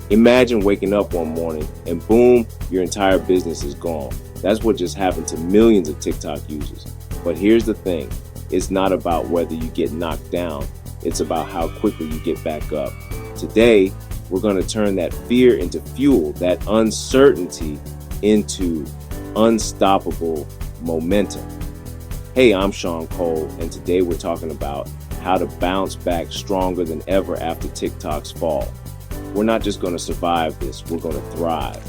Imagine waking up one morning and boom, your entire business is gone. That's what just happened to millions of TikTok users. But here's the thing, it's not about whether you get knocked down, it's about how quickly you get back up. Today, we're going to turn that fear into fuel, that uncertainty into unstoppable momentum. Hey, I'm Sean Cole, and today we're talking about how to bounce back stronger than ever after TikTok's fall. We're not just going to survive this, we're going to thrive.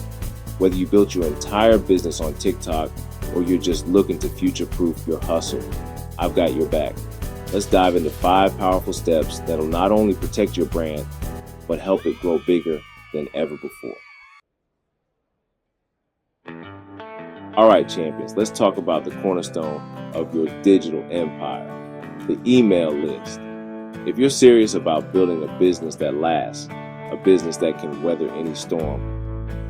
Whether you built your entire business on TikTok or you're just looking to future-proof your hustle, I've got your back. Let's dive into 5 powerful steps that'll not only protect your brand, but help it grow bigger than ever before. All right, champions, let's talk about the cornerstone of your digital empire, the email list. If you're serious about building a business that lasts, a business that can weather any storm,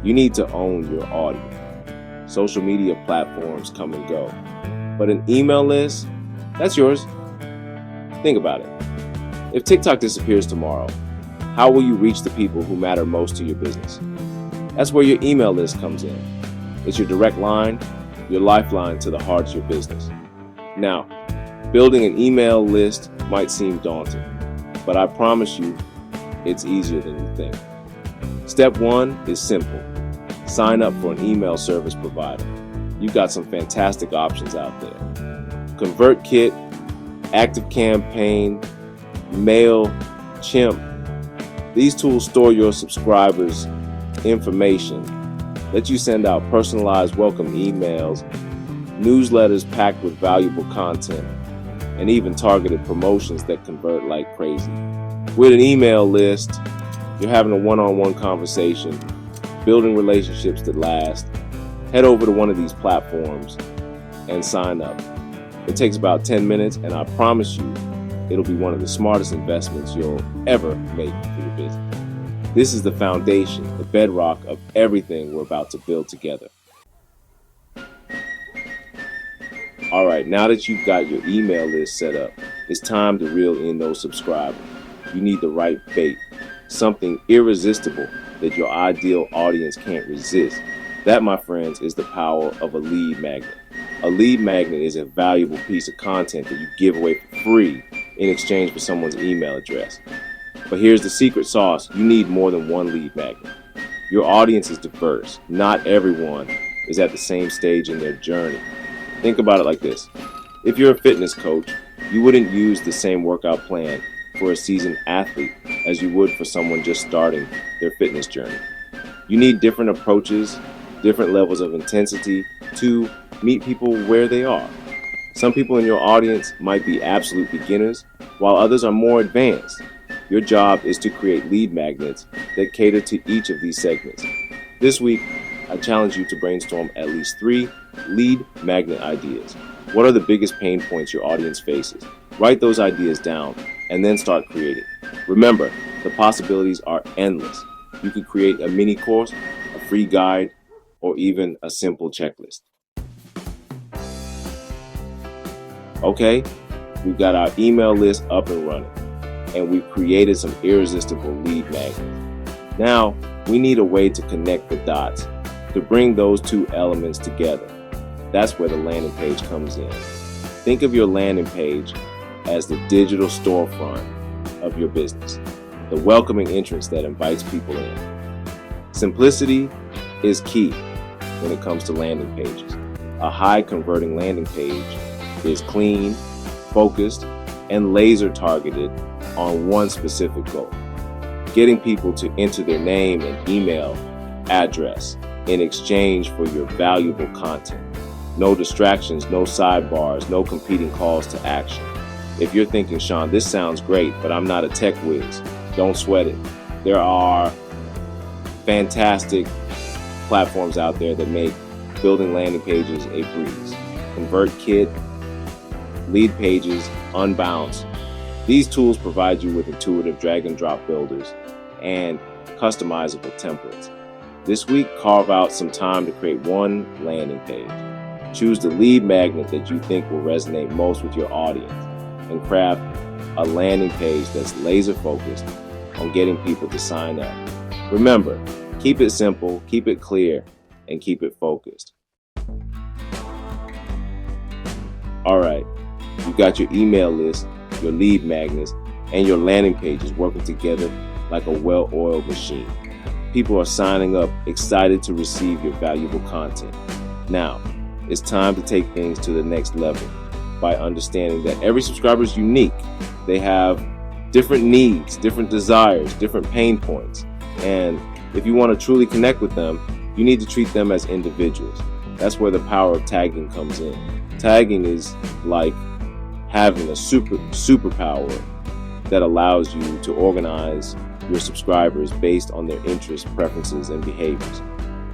you need to own your audience. Social media platforms come and go, but an email list, that's yours. Think about it. If TikTok disappears tomorrow, how will you reach the people who matter most to your business? That's where your email list comes in. It's your direct line, your lifeline to the heart of your business. Now, building an email list might seem daunting, but I promise you, it's easier than you think. Step 1 is simple. Sign up for an email service provider. You've got some fantastic options out there. ConvertKit, ActiveCampaign, MailChimp. These tools store your subscribers' information, let you send out personalized welcome emails, newsletters packed with valuable content, and even targeted promotions that convert like crazy. With an email list, you're having a one-on-one conversation, building relationships that last. Head over to one of these platforms and sign up. It takes about 10 minutes, and I promise you, it'll be one of the smartest investments you'll ever make for your business. This is the foundation, the bedrock of everything we're about to build together. All right, now that you've got your email list set up, it's time to reel in those subscribers. You need the right bait, something irresistible that your ideal audience can't resist. That, my friends, is the power of a lead magnet. A lead magnet is a valuable piece of content that you give away for free in exchange for someone's email address. But here's the secret sauce. You need more than one lead magnet. Your audience is diverse. Not everyone is at the same stage in their journey. Think about it like this. If you're a fitness coach, you wouldn't use the same workout plan for a seasoned athlete as you would for someone just starting their fitness journey. You need different approaches, different levels of intensity to meet people where they are. Some people in your audience might be absolute beginners, while others are more advanced. Your job is to create lead magnets that cater to each of these segments. This week, I challenge you to brainstorm at least 3 lead magnet ideas. What are the biggest pain points your audience faces? Write those ideas down and then start creating. Remember, the possibilities are endless. You could create a mini course, a free guide, or even a simple checklist. Okay, we've got our email list up and running, and we've created some irresistible lead magnets. Now, we need a way to connect the dots, to bring those 2 elements together. That's where the landing page comes in. Think of your landing page as the digital storefront of your business, the welcoming entrance that invites people in. Simplicity is key when it comes to landing pages. A high converting landing page is clean, focused, and laser targeted on one specific goal. Getting people to enter their name and email address in exchange for your valuable content. No distractions, no sidebars, no competing calls to action. If you're thinking, Sean, this sounds great, but I'm not a tech whiz, don't sweat it. There are fantastic platforms out there that make building landing pages a breeze. ConvertKit, Lead Pages, Unbounce. These tools provide you with intuitive drag and drop builders and customizable templates. This week, carve out some time to create one landing page. Choose the lead magnet that you think will resonate most with your audience and craft a landing page that's laser focused on getting people to sign up. Remember, keep it simple, keep it clear, and keep it focused. All right, you've got your email list, your lead magnets, and your landing pages working together like a well-oiled machine. People are signing up, excited to receive your valuable content. Now, it's time to take things to the next level by understanding that every subscriber is unique. They have different needs, different desires, different pain points. And if you want to truly connect with them, you need to treat them as individuals. That's where the power of tagging comes in. Tagging is like having a superpower that allows you to organize your subscribers based on their interests, preferences, and behaviors.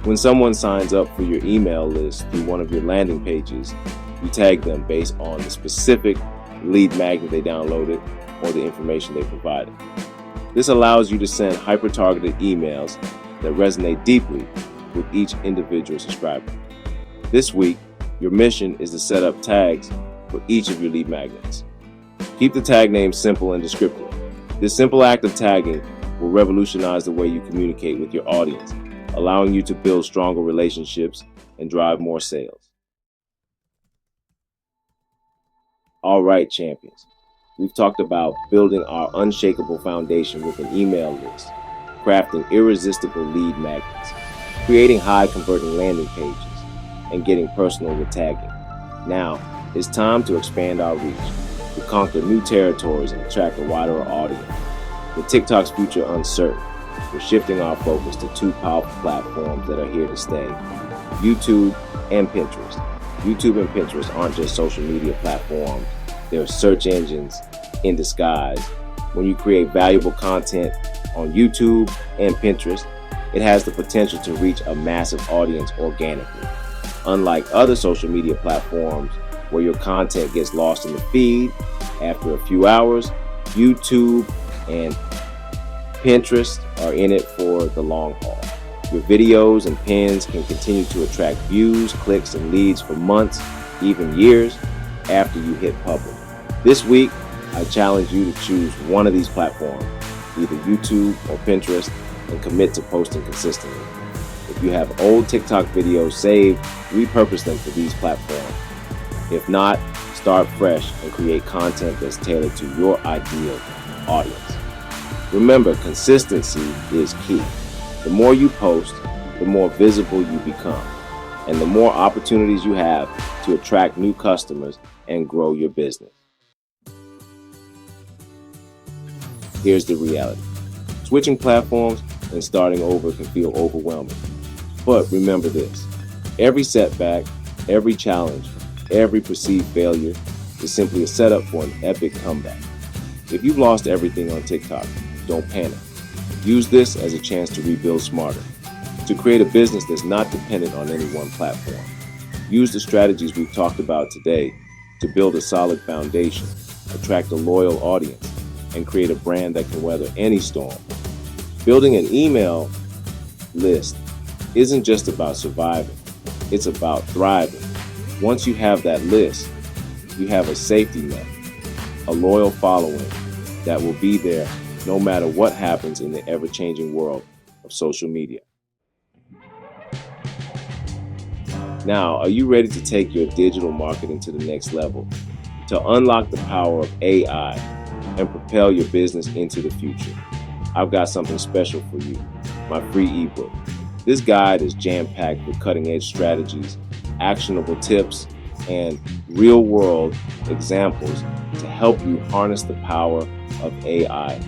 When someone signs up for your email list through one of your landing pages, you tag them based on the specific lead magnet they downloaded or the information they provided. This allows you to send hyper-targeted emails that resonate deeply with each individual subscriber. This week, your mission is to set up tags for each of your lead magnets. Keep the tag name simple and descriptive. This simple act of tagging will revolutionize the way you communicate with your audience, allowing you to build stronger relationships and drive more sales. All right, champions. We've talked about building our unshakable foundation with an email list, crafting irresistible lead magnets, creating high-converting landing pages, and getting personal with tagging. Now, it's time to expand our reach, to conquer new territories and attract a wider audience. With TikTok's future uncertain, we're shifting our focus to two powerful platforms that are here to stay: YouTube and Pinterest. YouTube and Pinterest aren't just social media platforms, they're search engines in disguise. When you create valuable content on YouTube and Pinterest, it has the potential to reach a massive audience organically. Unlike other social media platforms where your content gets lost in the feed after a few hours, YouTube and Pinterest are in it for the long haul. Your videos and pins can continue to attract views, clicks, and leads for months, even years after you hit publish. This week, I challenge you to choose one of these platforms, either YouTube or Pinterest, and commit to posting consistently. If you have old TikTok videos saved, repurpose them for these platforms. If not, start fresh and create content that's tailored to your ideal audience. Remember, consistency is key. The more you post, the more visible you become, and the more opportunities you have to attract new customers and grow your business. Here's the reality. Switching platforms and starting over can feel overwhelming. But remember this: every setback, every challenge, every perceived failure is simply a setup for an epic comeback. If you've lost everything on TikTok, don't panic. Use this as a chance to rebuild smarter, to create a business that's not dependent on any one platform. Use the strategies we've talked about today to build a solid foundation, attract a loyal audience, and create a brand that can weather any storm. Building an email list isn't just about surviving, it's about thriving. Once you have that list, you have a safety net, a loyal following that will be there no matter what happens in the ever-changing world of social media. Now, are you ready to take your digital marketing to the next level, to unlock the power of AI and propel your business into the future? I've got something special for you, my free ebook. This guide is jam-packed with cutting-edge strategies, actionable tips, and real-world examples to help you harness the power of AI,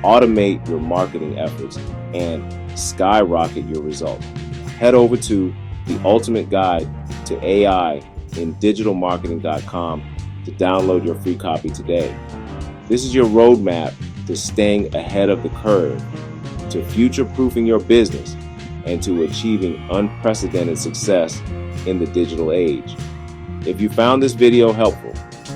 automate your marketing efforts, and skyrocket your results. Head over to The Ultimate Guide to AI in digitalmarketing.com to download your free copy today. This is your roadmap to staying ahead of the curve, to future-proofing your business, and to achieving unprecedented success in the digital age. If you found this video helpful,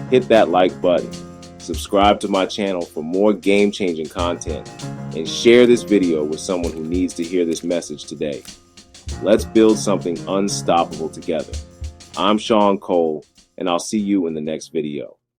hit that like button, subscribe to my channel for more game-changing content, and share this video with someone who needs to hear this message today. Let's build something unstoppable together. I'm Sean Cole, and I'll see you in the next video.